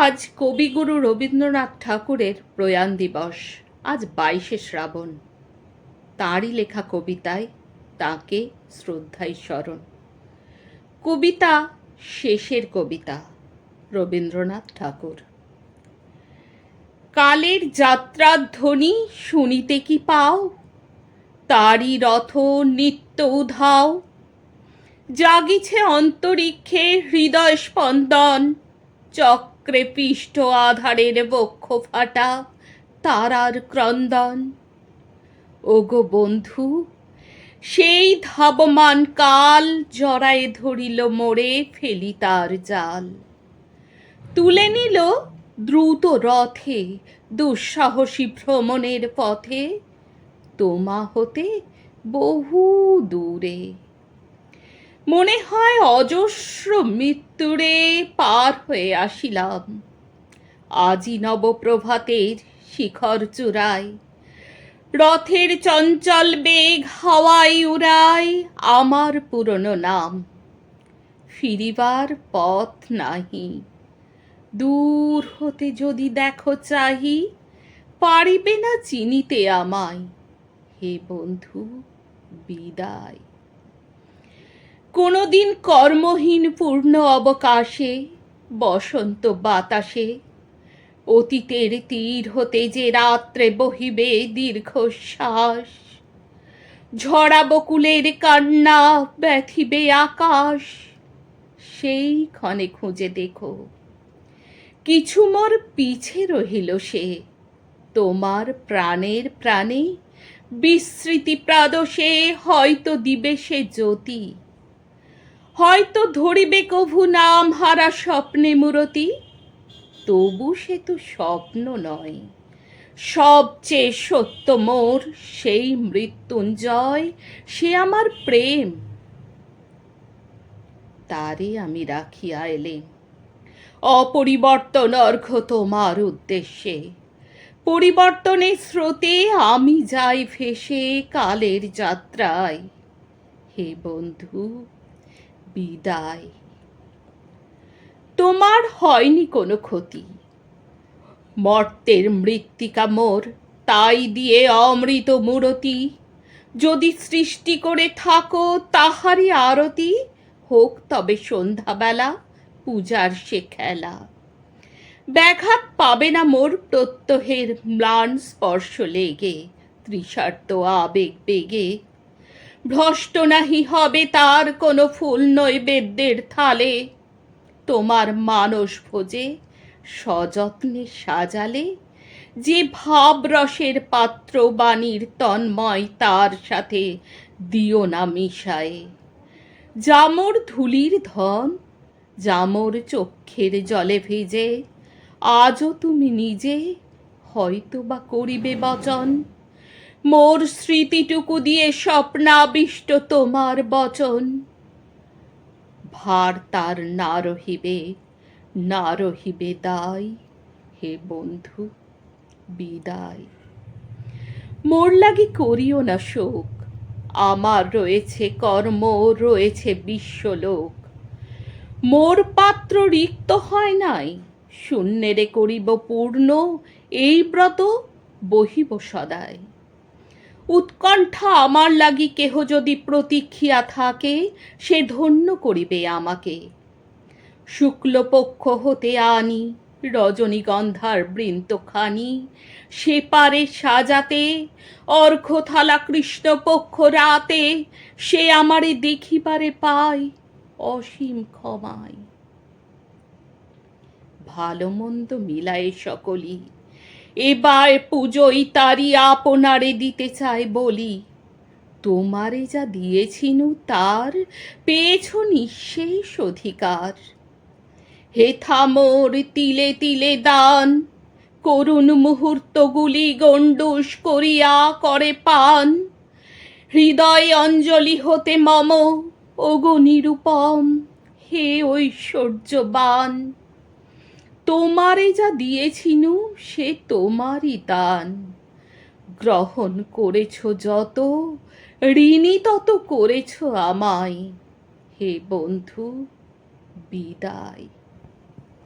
আজ কবিগুরু রবীন্দ্রনাথ ঠাকুরের প্রয়াণ দিবস। আজ 22শে শ্রাবণ। তাঁরই লেখা কবিতায় তাঁকে শ্রদ্ধায় স্মরণ। কবিতা শেষের কবিতা, রবীন্দ্রনাথ ঠাকুর। কালের যাত্রার ধ্বনি শুনিতে কি পাও, তারই রথ নিত্য উধাও। জাগিছে অন্তরিক্ষে হৃদয় স্পন্দন, চক্রে পিষ্ট আধারের বক্ষ ফাটা তারার ক্রন্দন। ওগো বন্ধু, সেই ধাবমান কাল জড়ায়ে ধরিল মোরে ফেলি তার জাল। তুলে নিল দ্রুত রথে দুঃসাহসী ভ্রমণের পথে, তোমা হতে বহু দূরে। মনে হয় অজস্র মৃত্যুরে পার হয়ে আসিলাম। আজি নবপ্রভাতের শিখর চূড়ায়, রথের চঞ্চল বেগ হাওয়ায় উড়ায় আমার পুরনো নাম। ফিরিবার পথ নাহি, দূর হতে যদি দেখো চাহি, পারিবে না চিনিতে আমায়। হে বন্ধু, বিদায়। কোনদিন কর্মহীন পূর্ণ অবকাশে, বসন্ত বাতাসে, অতীতের তীর হতে যে রাত্রে বহিবে দীর্ঘশ্বাস। ঝরা বকুলের কান্না ব্যথিবে আকাশ, সেই ক্ষণে খুঁজে দেখো কিছু মোর পিছে রহিল সে। তোমার প্রাণের প্রাণে বিস্মৃতি প্রাদশে হয়তো দিবে সে জ্যোতি। হয়তো ধরিবে কভু নাম হারা স্বপ্নে মূরতি। তবু সে তো স্বপ্ন নয়, সবচেয়ে সত্য মোর সেই মৃত্যুঞ্জয়, সে আমার প্রেম। তারে আমি রাখিয়া এলেম অপরিবর্তন অর্ঘ্য তোমার উদ্দেশ্যে। পরিবর্তনের স্রোতে আমি যাই ভেসে কালের যাত্রায়। হে বন্ধু, বিদায়। তোমার হয়নি কোনো ক্ষতি, মর্তের মৃত্তিকা মোর তাই দিয়ে অমৃত মূরতি। যদি সৃষ্টি করে থাকো তাহারই আরতি, হোক তবে সন্ধ্যাবেলা পূজার সে খেলা। ব্যাঘাত পাবে না মোর প্রত্যহের ম্লান স্পর্শ লেগে, তৃষার্ত আবেগ বেগে। ভ্রষ্ট নাহি হবে তার কোনো ফুল নৈবেদ্যের থালে। তোমার মানস ভোজে সযত্নে সাজালে, যে ভাবরসের পাত্র বাণীর তন্ময় তার সাথে দিও না মিশায়ে। যামোর ধুলির ধন, যামোর চক্ষের জলে ভিজে, আজও তুমি নিজে হয়তো বা করিবে বচন। মোর স্মৃতিটুকু দিয়ে স্বপ্নাবিষ্ট তোমার বচন। ভার তার না রহিবে, না রহিবে দায়। হে বন্ধু, বিদায়। মোর লাগি করিও না শোক, আমার রয়েছে কর্ম, রয়েছে বিশ্বলোক। মোর পাত্র রিক্ত হয় নাই, শূন্যেরে করিব পূর্ণ এই ব্রত, বহিব সদাই। উৎকণ্ঠা আমার লাগি কেহ যদি প্রতীক্ষিয়া থাকে, সে ধন্য করিবে আমাকে। শুক্লপক্ষ হতে আনি রজনীগন্ধার বৃন্তখানি, সে পারে সাজাতে অর্ঘ্যথালা কৃষ্ণপক্ষ রাতে। সে আমারে দেখিবারে পায় অসীম ক্ষমায়। ভালো মন্দ মিলায়ে সকলি, এবার পুজোই তারি আপনারে দিতে চাই বলি। তোমারে যা দিয়েছিনু তার পেয়েছ নিঃশেষ অধিকার। হেথা মোর তিলে তিলে দান, করুণ মুহূর্তগুলি গণ্ডূষ করিয়া করে পান। হৃদয় অঞ্জলি হতে মম ওগো নিরুপম, হে ঐশ্বর্যবান। তোমারে যা দিয়েছিনু সে তোমারই দান। গ্রহণ করেছ যত, ঋণী তত করেছ আমায়। হে বন্ধু, বিদায়।